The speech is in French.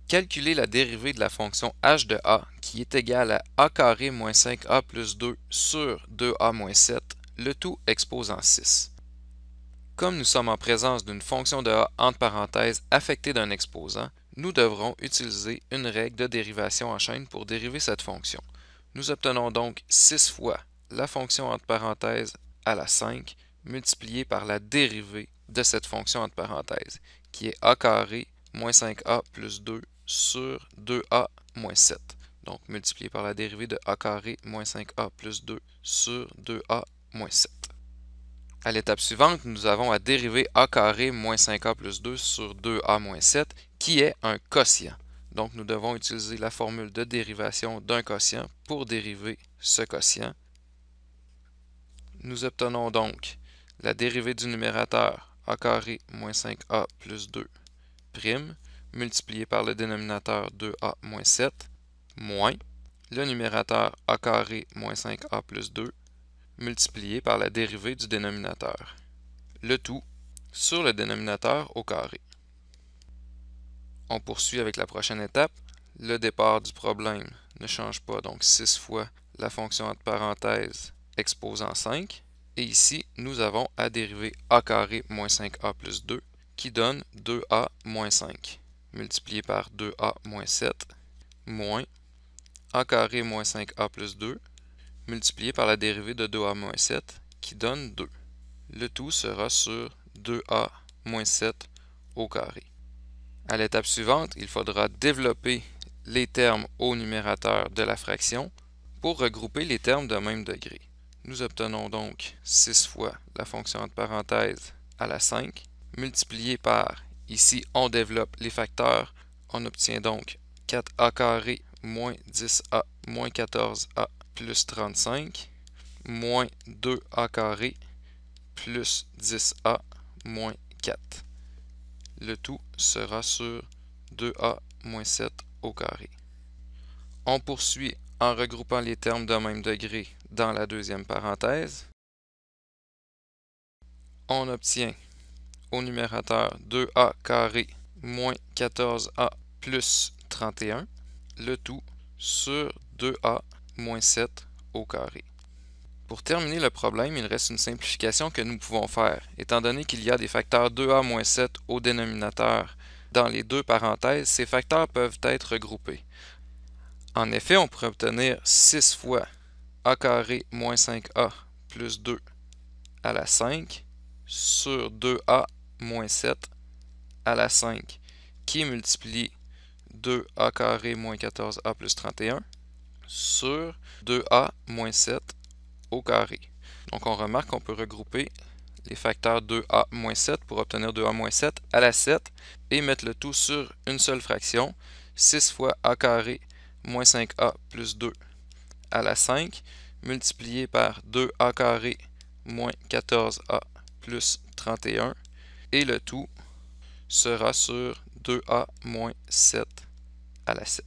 Calculer la dérivée de la fonction h de a qui est égale à a carré moins 5a plus 2 sur 2a moins 7, le tout exposant 6. Comme nous sommes en présence d'une fonction de a entre parenthèses affectée d'un exposant, nous devrons utiliser une règle de dérivation en chaîne pour dériver cette fonction. Nous obtenons donc 6 fois la fonction entre parenthèses à la 5 multipliée par la dérivée de cette fonction entre parenthèses, qui est a carré moins 5a plus 2 sur 2a moins 7. Donc multiplié par la dérivée de a carré moins 5a plus 2 sur 2a moins 7. À l'étape suivante, nous avons à dériver a carré moins 5a plus 2 sur 2a moins 7, qui est un quotient. Donc nous devons utiliser la formule de dérivation d'un quotient pour dériver ce quotient. Nous obtenons donc la dérivée du numérateur a carré moins 5a plus 2 prime multiplié par le dénominateur 2a moins 7 moins le numérateur a carré moins 5a plus 2 multiplié par la dérivée du dénominateur. Le tout sur le dénominateur au carré. On poursuit avec la prochaine étape. Le départ du problème ne change pas, donc 6 fois la fonction entre parenthèses exposant 5. Et ici, nous avons à dériver a carré moins 5a plus 2, qui donne 2a moins 5, multiplié par 2a moins 7, moins a carré moins 5a plus 2, multiplié par la dérivée de 2a moins 7, qui donne 2. Le tout sera sur 2a moins 7 au carré. À l'étape suivante, il faudra développer les termes au numérateur de la fraction pour regrouper les termes de même degré. Nous obtenons donc 6 fois la fonction entre parenthèses à la 5, multiplié par, ici on développe les facteurs, on obtient donc 4a carré moins 10a moins 14a plus 35, moins 2a carré plus 10a moins 4. Le tout sera sur 2a moins 7 au carré. On poursuit en regroupant les termes de même degré dans la deuxième parenthèse. On obtient au numérateur 2a carré moins 14a plus 31, le tout sur 2a moins 7 au carré. Pour terminer le problème, il reste une simplification que nous pouvons faire. Étant donné qu'il y a des facteurs 2a moins 7 au dénominateur dans les deux parenthèses, ces facteurs peuvent être regroupés. En effet, on pourrait obtenir 6 fois a carré moins 5a plus 2 à la 5 sur 2a moins 7 à la 5 qui multiplie 2a carré moins 14a plus 31 sur 2a moins 7 au carré. Donc on remarque qu'on peut regrouper les facteurs 2a moins 7 pour obtenir 2a moins 7 à la 7 et mettre le tout sur une seule fraction, 6 fois a carré moins 5a plus 2 à la 5 multiplié par 2a carré moins 14a plus 31 et le tout sera sur 2a moins 7 à la 7.